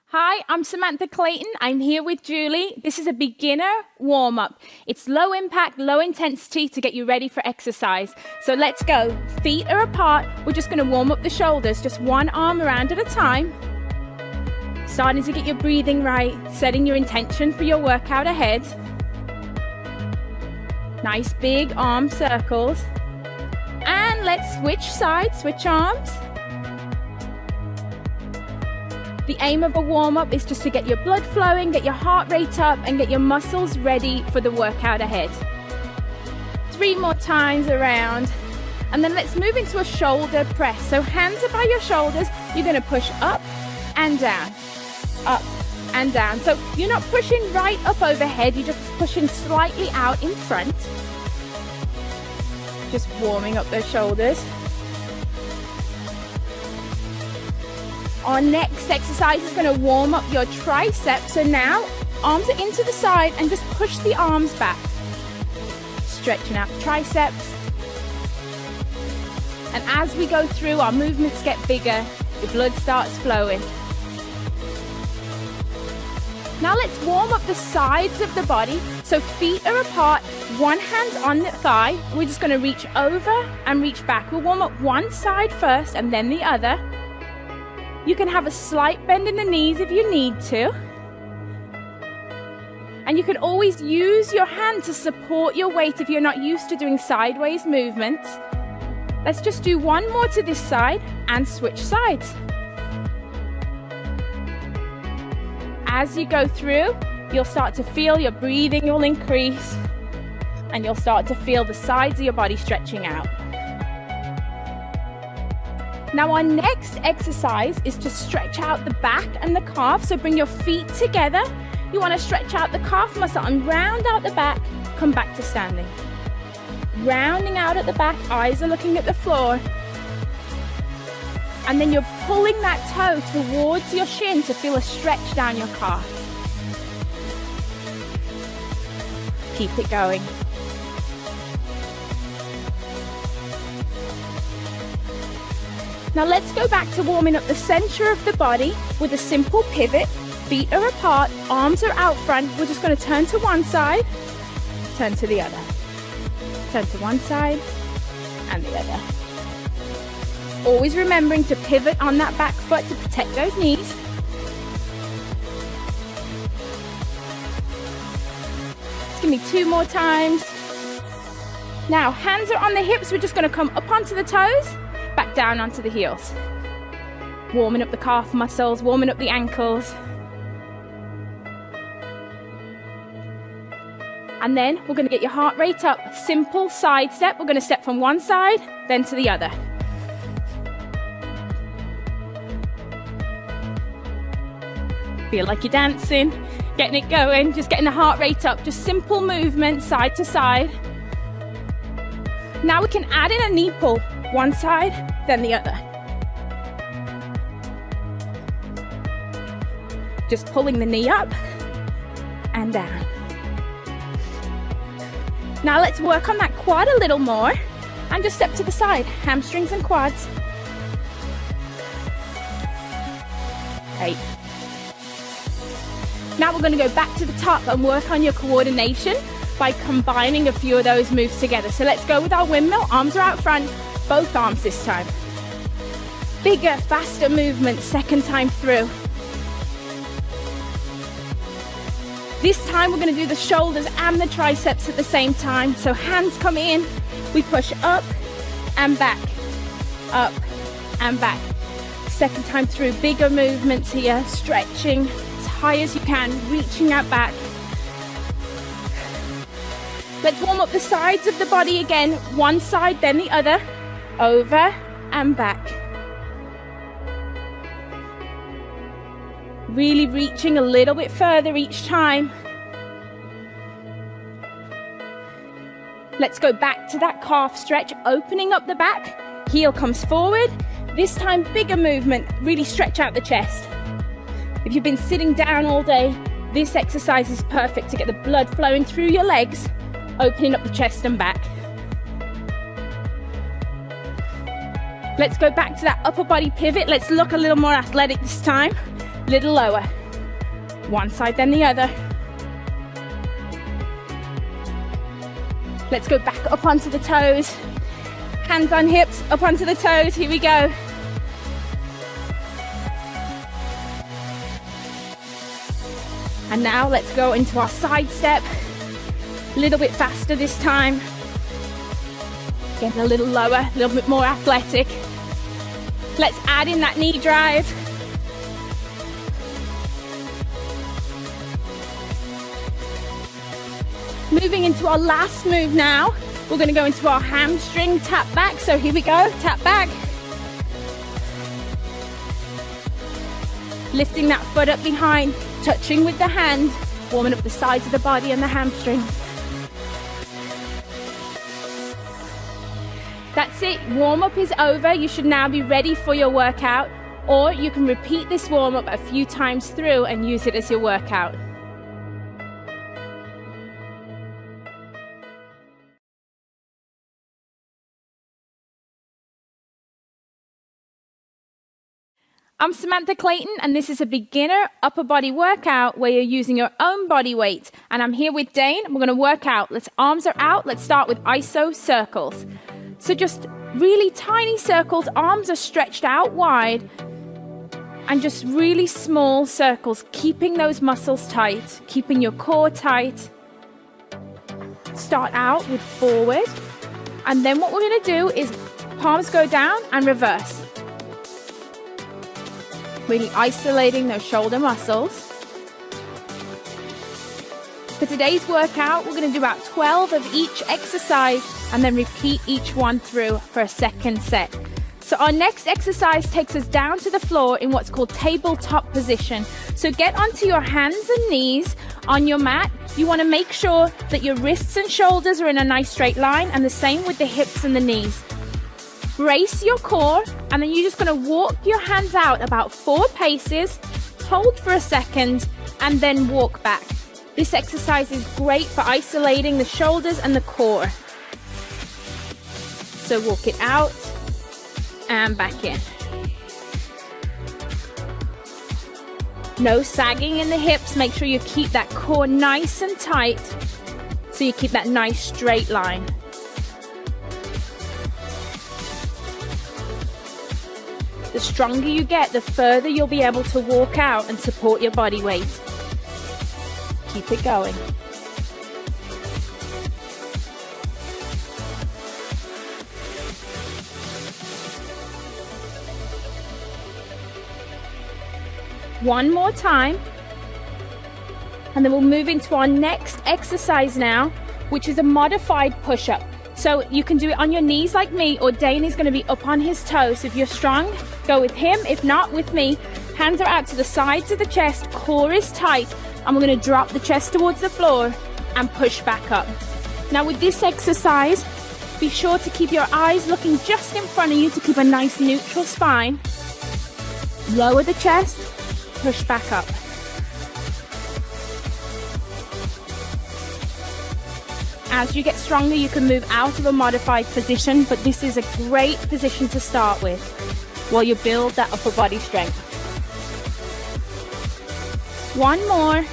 Hi, I'm Samantha Clayton. I'm here with Julie. This is a beginner warm-up. It's low impact, low intensity to get you ready for exercise. So let's go. Feet are apart. We're just going to warm up the shoulders, just one arm around at a time. Starting to get your breathing right, setting your intention for your workout ahead. Nice big arm circles. And let's switch sides, switch arms. The aim of a warm-up is just to get your blood flowing, get your heart rate up, and get your muscles ready for the workout ahead. 3 more times around. And then let's move into a shoulder press. So hands are by your shoulders. You're going to push up and down, up and down. So you're not pushing right up overhead. You're just pushing slightly out in front. Just warming up those shoulders. Our next exercise is going to warm up your triceps. So now, arms are into the side and just push the arms back. Stretching out the triceps. And as we go through, our movements get bigger, the blood starts flowing. Now let's warm up the sides of the body. So feet are apart, one hand's on the thigh. We're just going to reach over and reach back. We'll warm up one side first and then the other. You can have a slight bend in the knees if you need to. And you can always use your hand to support your weight if you're not used to doing sideways movements. Let's just do one more to this side and switch sides. As you go through, you'll start to feel your breathing will increase and you'll start to feel the sides of your body stretching out. Now our next exercise is to stretch out the back and the calf. So bring your feet together. You want to stretch out the calf muscle and round out the back. Come back to standing. Rounding out at the back, eyes are looking at the floor. And then you're pulling that toe towards your shin to feel a stretch down your calf. Keep it going. Now let's go back to warming up the center of the body with a simple pivot. Feet are apart, arms are out front. We're just going to turn to one side, turn to the other. Turn to one side and the other. Always remembering to pivot on that back foot to protect those knees. Just give me 2 more times. Now hands are on the hips. We're just going to come up onto the toes. Back down onto the heels. Warming up the calf muscles, warming up the ankles. And then we're going to get your heart rate up. Simple side step. We're going to step from one side, then to the other. Feel like you're dancing, getting it going, just getting the heart rate up. Just simple movement, side to side. Now we can add in a knee pull. One side, then the other. Just pulling the knee up and down. Now let's work on that quad a little more and just step to the side, hamstrings and quads. 8. Now we're going to go back to the top and work on your coordination by combining a few of those moves together. So let's go with our windmill. Arms are out front. Both arms this time. Bigger, faster movement, second time through. This time we're going to do the shoulders and the triceps at the same time. So hands come in, we push up and back, up and back. Second time through, bigger movements here, stretching as high as you can, reaching out back. Let's warm up the sides of the body again, one side then the other. Over and back. Really reaching a little bit further each time. Let's go back to that calf stretch, opening up the back. Heel comes forward. This time, bigger movement. Really stretch out the chest. If you've been sitting down all day, this exercise is perfect to get the blood flowing through your legs, opening up the chest and back. Let's go back to that upper body pivot. Let's look a little more athletic this time. Little lower. One side then the other. Let's go back up onto the toes. Hands on hips, up onto the toes. Here we go. And now let's go into our side step. A little bit faster this time. Getting a little lower, a little bit more athletic. Let's add in that knee drive. Moving into our last move now. We're going to go into our hamstring tap back. So here we go, tap back. Lifting that foot up behind, touching with the hand, warming up the sides of the body and the hamstrings. That's it, warm-up is over. You should now be ready for your workout, or you can repeat this warm-up a few times through and use it as your workout. I'm Samantha Clayton, and this is a beginner upper body workout where you're using your own body weight. And I'm here with Dane, and we're gonna work out. Arms are out. Let's start with iso circles. So just really tiny circles, arms are stretched out wide, and just really small circles, keeping those muscles tight, keeping your core tight. Start out with forward, and then what we're gonna do is palms go down and reverse. Really isolating those shoulder muscles. For today's workout, we're going to do about 12 of each exercise and then repeat each one through for a second set. So our next exercise takes us down to the floor in what's called tabletop position. So get onto your hands and knees on your mat. You want to make sure that your wrists and shoulders are in a nice straight line, and the same with the hips and the knees. Brace your core, and then you're just going to walk your hands out about 4 paces, hold for a second, and then walk back. This exercise is great for isolating the shoulders and the core. So walk it out and back in. No sagging in the hips. Make sure you keep that core nice and tight so you keep that nice straight line. The stronger you get, the further you'll be able to walk out and support your body weight. Keep it going. One more time. And then we'll move into our next exercise now, which is a modified push-up. So you can do it on your knees like me, or Dane is going to be up on his toes. So if you're strong, go with him. If not, with me. Hands are out to the sides of the chest, core is tight, and we're going to drop the chest towards the floor and push back up. Now with this exercise, be sure to keep your eyes looking just in front of you to keep a nice neutral spine. Lower the chest, push back up. As you get stronger, you can move out of a modified position, but this is a great position to start with while you build that upper body strength. One more.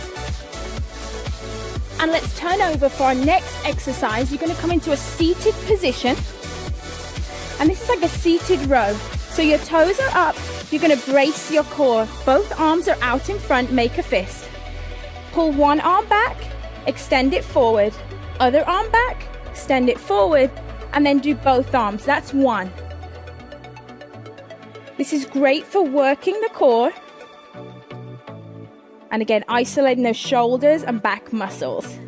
And let's turn over for our next exercise. You're going to come into a seated position. And this is like a seated row. So your toes are up. You're going to brace your core. Both arms are out in front, make a fist. Pull one arm back, extend it forward. Other arm back, extend it forward, and then do both arms. That's one. This is great for working the core. And again, isolating those shoulders and back muscles.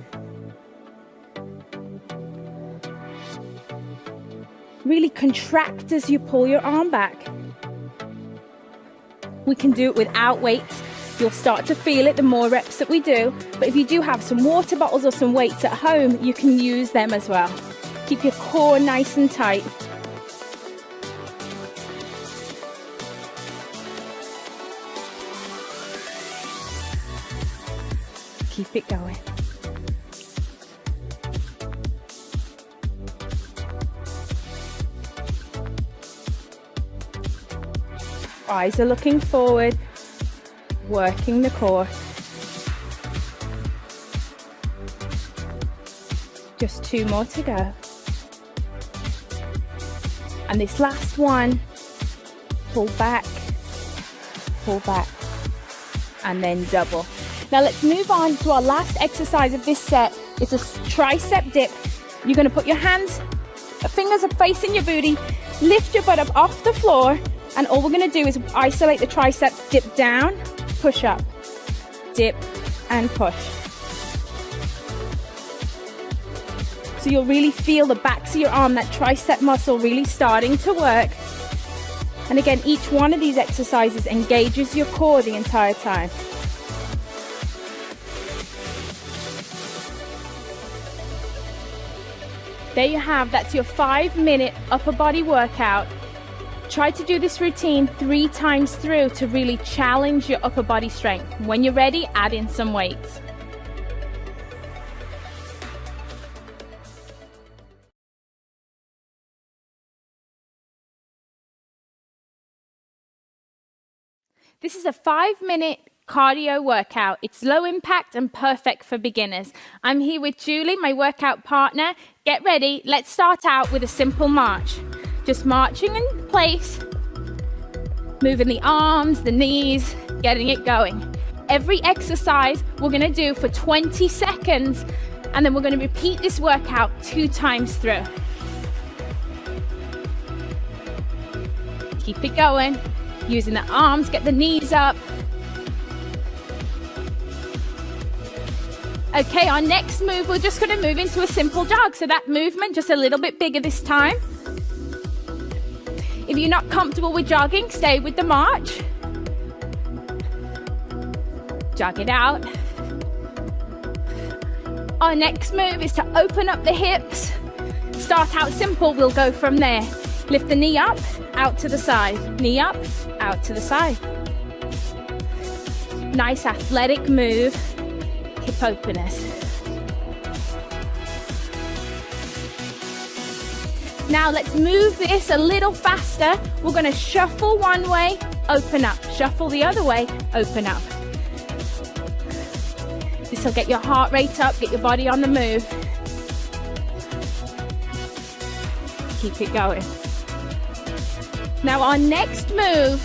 Really contract as you pull your arm back. We can do it without weights. You'll start to feel it the more reps that we do, but if you do have some water bottles or some weights at home, you can use them as well. Keep your core nice and tight. Keep it going. Eyes are looking forward. working the core. Just 2 more to go. And this last one, pull back, and then double. Now let's move on to our last exercise of this set. It's a tricep dip. You're gonna put your hands, fingers are facing your booty, lift your butt up off the floor, and all we're gonna do is isolate the triceps, dip down, push up, dip, and push. So you'll really feel the backs of your arm, that tricep muscle really starting to work. And again, each one of these exercises engages your core the entire time. There you have, that's your 5-minute upper body workout. Try to do this routine 3 times through to really challenge your upper body strength. When you're ready, add in some weights. This is a 5-minute cardio workout. It's low impact and perfect for beginners. I'm here with Julie, my workout partner. Get ready. Let's start out with a simple march. Just marching in place, moving the arms, the knees, getting it going. Every exercise we're going to do for 20 seconds, and then we're going to repeat this workout 2 times through. Keep it going. Using the arms, get the knees up. Okay, our next move, we're just going to move into a simple jog. So that movement, just a little bit bigger this time. If you're not comfortable with jogging, stay with the march. Jog it out. Our next move is to open up the hips. Start out simple, we'll go from there. Lift the knee up, out to the side. Knee up, out to the side. Nice athletic move, hip openers. Now let's move this a little faster. We're going to shuffle one way, open up. Shuffle the other way, open up. This will get your heart rate up, get your body on the move. Keep it going. Now our next move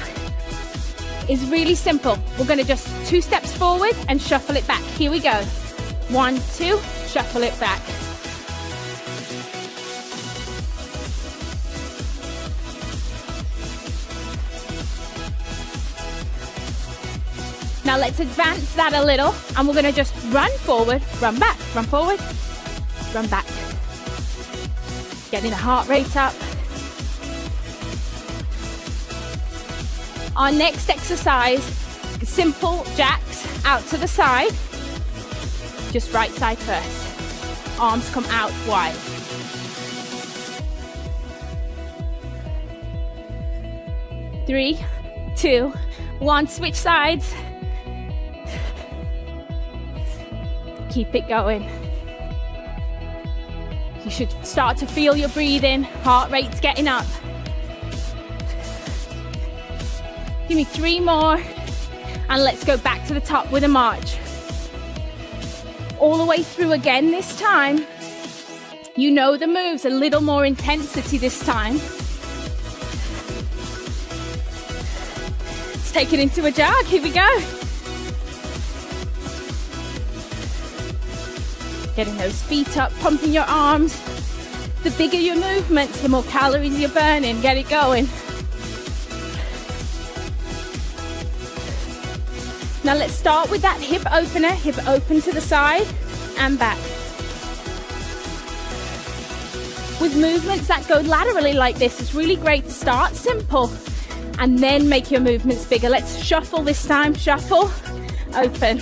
is really simple. We're going to just 2 steps forward and shuffle it back. Here we go. 1, 2, shuffle it back. Now let's advance that a little, and we're going to just run forward, run back, run forward, run back. Getting the heart rate up. Our next exercise, simple jacks out to the side. Just right side first. Arms come out wide. Three, 2, 1, switch sides. Keep it going. You should start to feel your breathing, heart rate's getting up. Give me 3 more, and let's go back to the top with a march. All the way through again this time. You know the moves, a little more intensity this time. Let's take it into a jog, here we go. Getting those feet up, pumping your arms. The bigger your movements, the more calories you're burning. Get it going. Now let's start with that hip opener, hip open to the side and back. With movements that go laterally like this, it's really great to start simple and then make your movements bigger. Let's shuffle this time, shuffle, open.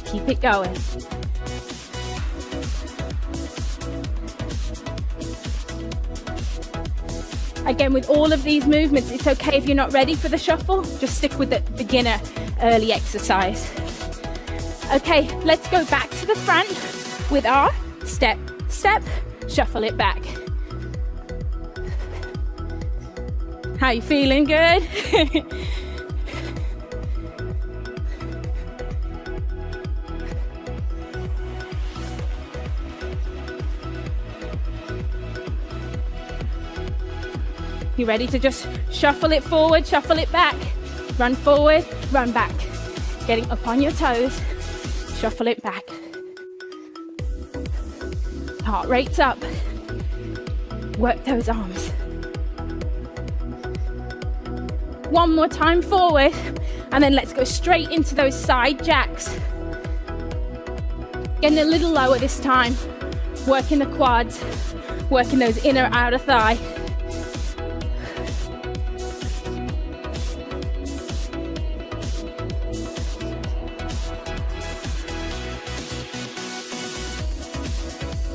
Keep it going. Again, with all of these movements, it's okay if you're not ready for the shuffle, just stick with the beginner early exercise. Okay, let's go back to the front with our step, step, shuffle it back. How you feeling? Good? You ready to just shuffle it forward, shuffle it back, run forward, run back. Getting up on your toes, shuffle it back. Heart rate's up. Work those arms. One more time forward, and then let's go straight into those side jacks. Getting a little lower this time. Working the quads, working those inner outer thigh.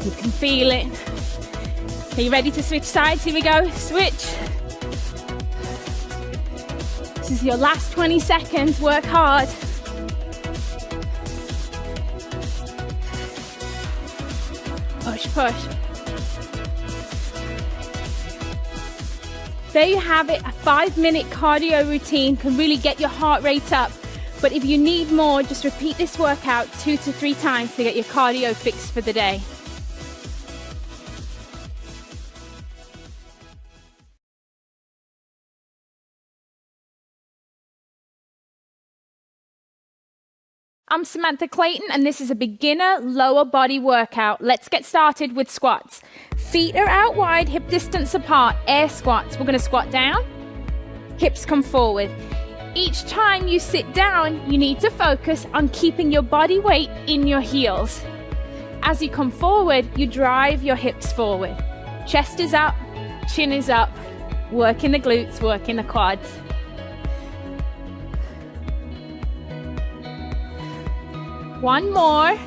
You can feel it. Are you ready to switch sides? Here we go. Switch. This is your last 20 seconds. Work hard. Push, push. There you have it. A 5-minute cardio routine can really get your heart rate up. But if you need more, just repeat this workout 2 to 3 times to get your cardio fixed for the day. I'm Samantha Clayton, and this is a beginner lower body workout. Let's get started with squats. Feet are out wide, hip distance apart, air squats. We're gonna squat down, hips come forward. Each time you sit down, you need to focus on keeping your body weight in your heels. As you come forward, you drive your hips forward. Chest is up, chin is up, working the glutes, working the quads. One more.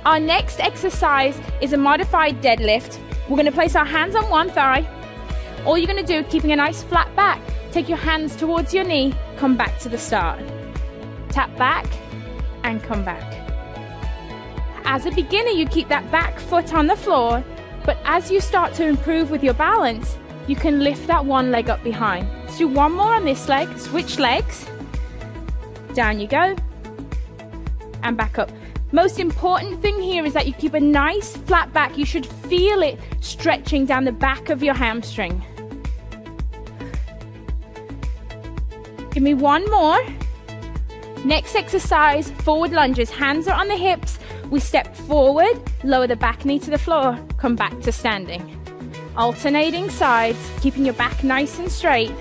Our next exercise is a modified deadlift. We're going to place our hands on one thigh. All you're going to do, keeping a nice flat back, take your hands towards your knee, come back to the start. Tap back and come back. As a beginner, you keep that back foot on the floor, but as you start to improve with your balance, you can lift that one leg up behind. Let's do one more on this leg. Switch legs. Down you go. And back up. Most important thing here is that you keep a nice flat back. You should feel it stretching down the back of your hamstring. Give me one more. Next exercise, forward lunges. Hands are on the hips. We step forward, lower the back knee to the floor, come back to standing. Alternating sides, keeping your back nice and straight.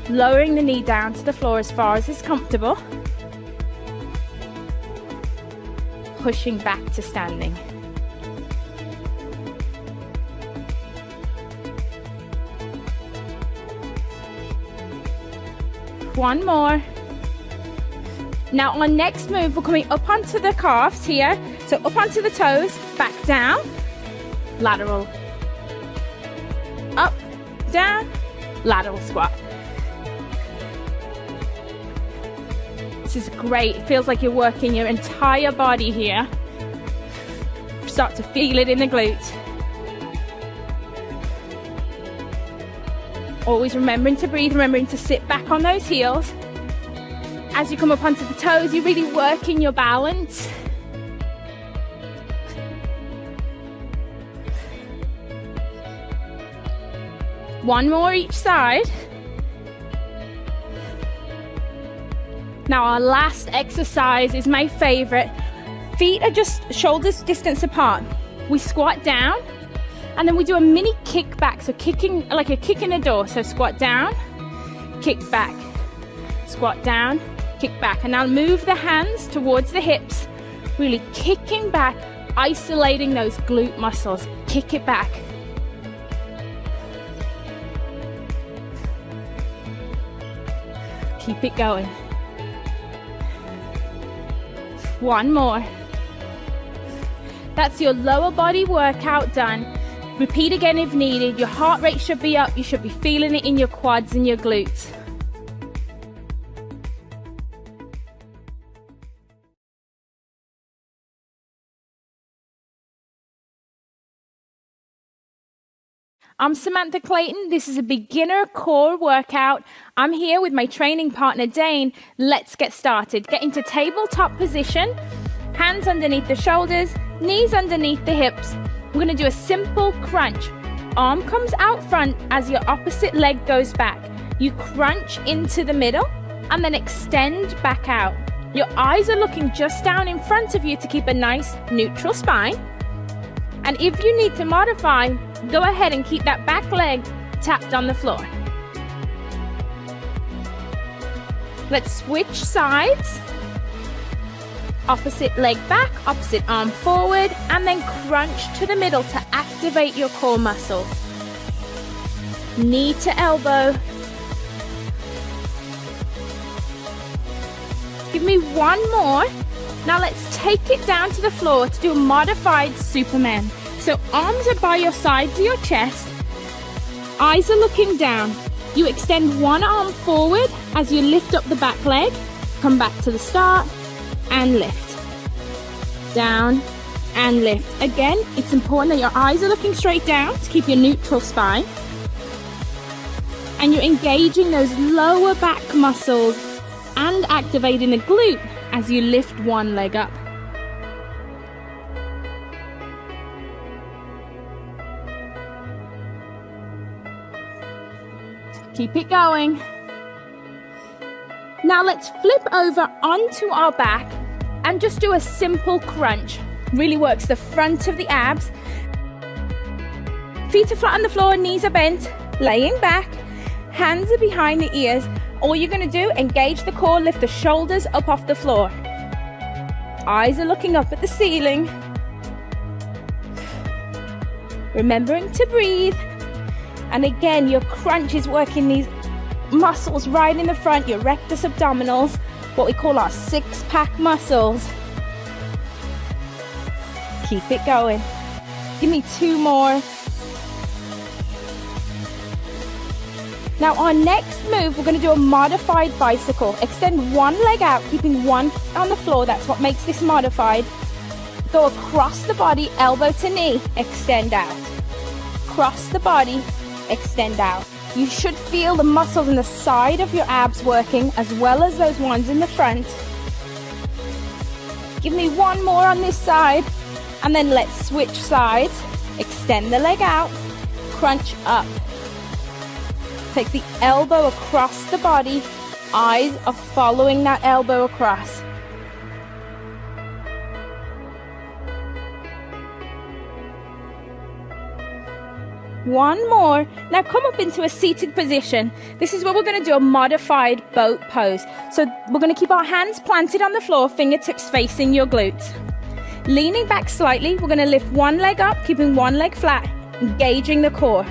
Lowering the knee down to the floor as far as is comfortable. Pushing back to standing. One more. Now our next move, we're coming up onto the calves here. So up onto the toes, back down, lateral. Up, down, lateral squat. This is great. It feels like you're working your entire body here. Start to feel it in the glutes. Always remembering to breathe, remembering to sit back on those heels. As you come up onto the toes, you're really working your balance. One more each side. Now our last exercise is my favorite. Feet are just shoulders distance apart. We squat down and then we do a mini kick back. So kicking like a kick in the door. So squat down, kick back, squat down, kick back. And now move the hands towards the hips, really kicking back, isolating those glute muscles. Kick it back. Keep it going. One more. That's your lower body workout done. Repeat again if needed. Your heart rate should be up. You should be feeling it in your quads and your glutes. I'm Samantha Clayton. This is a beginner core workout. I'm here with my training partner, Dane. Let's get started. Get into tabletop position, hands underneath the shoulders, knees underneath the hips. We're going to do a simple crunch. Arm comes out front as your opposite leg goes back. You crunch into the middle and then extend back out. Your eyes are looking just down in front of you to keep a nice neutral spine. And if you need to modify, go ahead and keep that back leg tapped on the floor. Let's switch sides. Opposite leg back, opposite arm forward, and then crunch to the middle to activate your core muscles. Knee to elbow. Give me one more. Now let's take it down to the floor to do a modified Superman. So arms are by your sides of your chest. Eyes are looking down. You extend one arm forward as you lift up the back leg. Come back to the start and lift. Down and lift. Again, it's important that your eyes are looking straight down to keep your neutral spine. And you're engaging those lower back muscles and activating the glute as you lift one leg up. Keep it going. Now let's flip over onto our back and just do a simple crunch. Really works the front of the abs. Feet are flat on the floor, knees are bent, laying back, hands are behind the ears. All you're going to do, engage the core, lift the shoulders up off the floor. Eyes are looking up at the ceiling. Remembering to breathe. And again, your crunch is working these muscles right in the front, your rectus abdominals, what we call our six-pack muscles. Keep it going. Give me two more. Now our next move, we're going to do a modified bicycle. Extend one leg out, keeping one on the floor. That's what makes this modified. Go across the body, elbow to knee, extend out. Cross the body, extend out. You should feel the muscles in the side of your abs working as well as those ones in the front. Give me one more on this side and then let's switch sides. Extend the leg out, crunch up. Take the elbow across the body. Eyes are following that elbow across. One more. Now come up into a seated position. This is where we're going to do a modified boat pose. So we're going to keep our hands planted on the floor, fingertips facing your glutes. Leaning back slightly, we're going to lift one leg up, keeping one leg flat, engaging the core.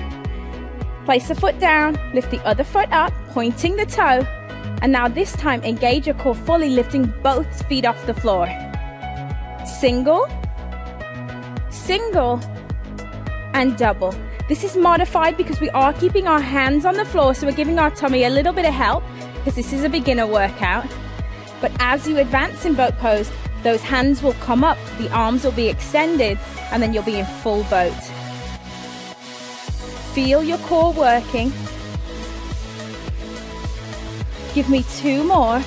Place the foot down, lift the other foot up, pointing the toe. And now this time, engage your core fully, lifting both feet off the floor. Single, single, and double. This is modified because we are keeping our hands on the floor, so we're giving our tummy a little bit of help because this is a beginner workout. But as you advance in boat pose, those hands will come up, the arms will be extended, and then you'll be in full boat. Feel your core working. Give me two more.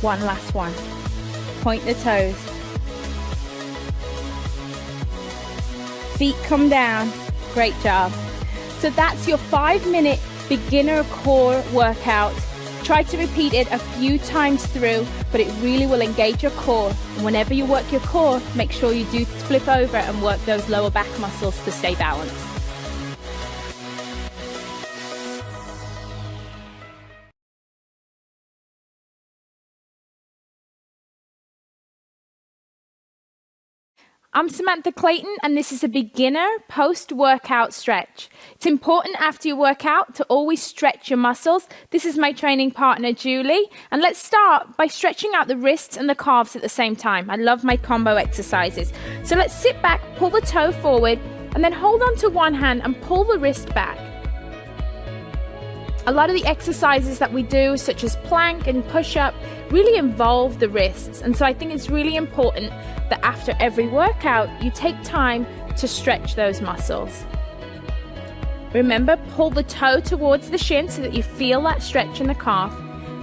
One last one. Point the toes. Feet come down. Great job. So that's your 5-minute beginner core workout. Try to repeat it a few times through, but it really will engage your core. And whenever you work your core, make sure you do flip over and work those lower back muscles to stay balanced. I'm Samantha Clayton, and this is a beginner post-workout stretch. It's important after your workout to always stretch your muscles. This is my training partner, Julie. And let's start by stretching out the wrists and the calves at the same time. I love my combo exercises. So let's sit back, pull the toe forward, and then hold on to one hand and pull the wrist back. A lot of the exercises that we do, such as plank and push-up, really involve the wrists. And so I think it's really important that after every workout, you take time to stretch those muscles. Remember, pull the toe towards the shin so that you feel that stretch in the calf.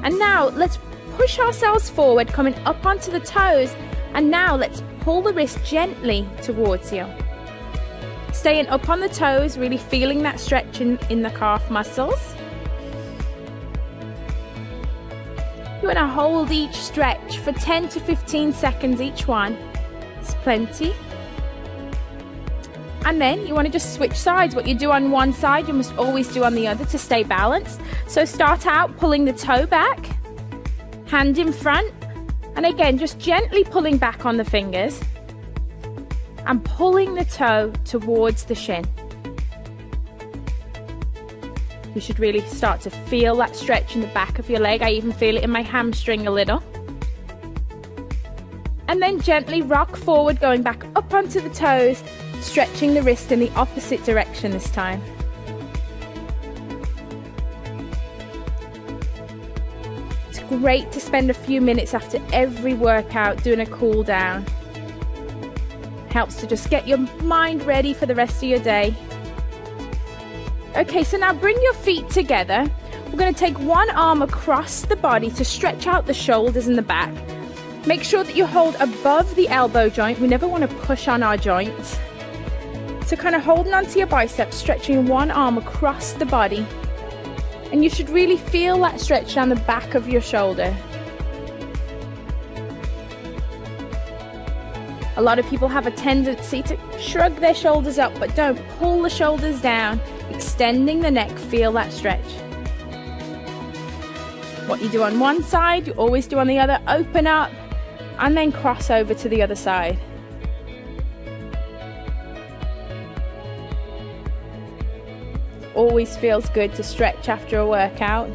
And now let's push ourselves forward, coming up onto the toes. And now let's pull the wrist gently towards you. Staying up on the toes, really feeling that stretch in the calf muscles. You want to hold each stretch for 10 to 15 seconds each one. It's plenty. And then you want to just switch sides. What you do on one side, you must always do on the other to stay balanced. So start out pulling the toe back, hand in front, and again, just gently pulling back on the fingers and pulling the toe towards the shin. You should really start to feel that stretch in the back of your leg. I even feel it in my hamstring a little. And then gently rock forward, going back up onto the toes, stretching the wrist in the opposite direction this time. It's great to spend a few minutes after every workout doing a cool down. Helps to just get your mind ready for the rest of your day. Okay, so now bring your feet together. We're going to take one arm across the body to stretch out the shoulders and the back. Make sure that you hold above the elbow joint. We never want to push on our joints. So kind of holding onto your biceps, stretching one arm across the body. And you should really feel that stretch down the back of your shoulder. A lot of people have a tendency to shrug their shoulders up, but don't. Pull the shoulders down, extending the neck, feel that stretch. What you do on one side, you always do on the other. Open up and then cross over to the other side. Always feels good to stretch after a workout.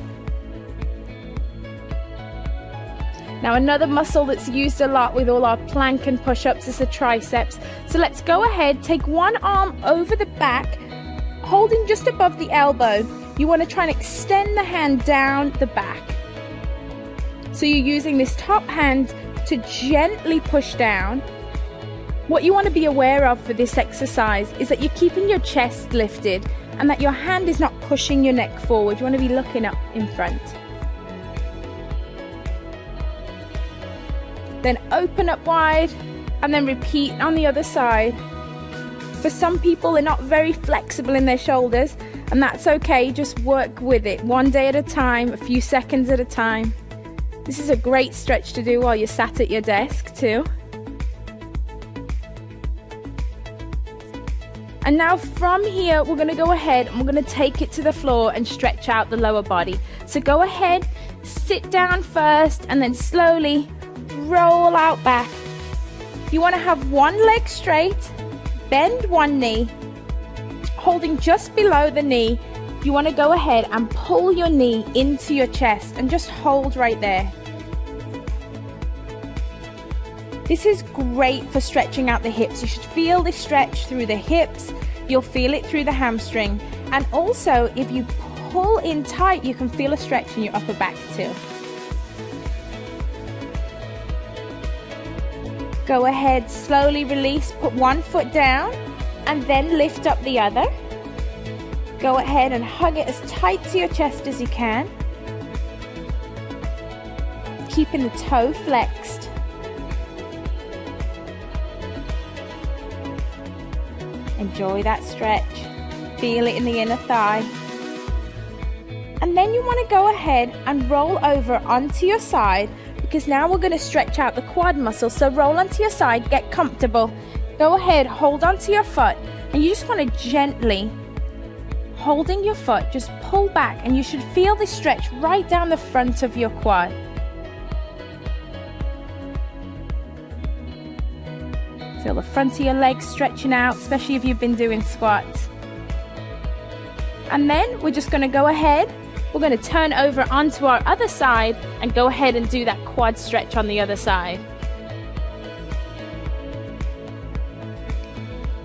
Now another muscle that's used a lot with all our plank and push-ups is the triceps. So let's go ahead, take one arm over the back, holding just above the elbow. You want to try and extend the hand down the back. So you're using this top hand to gently push down. What you want to be aware of for this exercise is that you're keeping your chest lifted and that your hand is not pushing your neck forward. You want to be looking up in front. Then open up wide and then repeat on the other side. For some people, they're not very flexible in their shoulders, and that's okay. Just work with it one day at a time, a few seconds at a time. This is a great stretch to do while you're sat at your desk too. And now from here, we're going to go ahead and we're going to take it to the floor and stretch out the lower body. So go ahead, sit down first, and then slowly roll out back. You want to have one leg straight, bend one knee, holding just below the knee. You want to go ahead and pull your knee into your chest and just hold right there. This is great for stretching out the hips. You should feel this stretch through the hips. You'll feel it through the hamstring. And also, if you pull in tight, you can feel a stretch in your upper back too. Go ahead, slowly release, put one foot down and then lift up the other. Go ahead and hug it as tight to your chest as you can. Keeping the toe flexed. Enjoy that stretch. Feel it in the inner thigh. And then you want to go ahead and roll over onto your side, because now we're going to stretch out the quad muscle. So roll onto your side, get comfortable. Go ahead, hold onto your foot, and you just want to gently, holding your foot, just pull back, and you should feel this stretch right down the front of your quad. Feel the front of your legs stretching out, especially if you've been doing squats. And then we're just going to go ahead, we're going to turn over onto our other side and go ahead and do that quad stretch on the other side.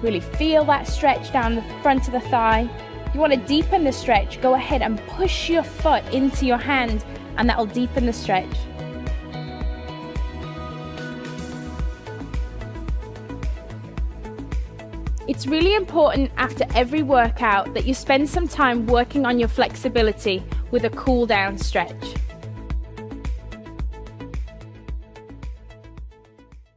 Really feel that stretch down the front of the thigh. You want to deepen the stretch, go ahead and push your foot into your hand, and that will deepen the stretch. It's really important after every workout that you spend some time working on your flexibility with a cool down stretch.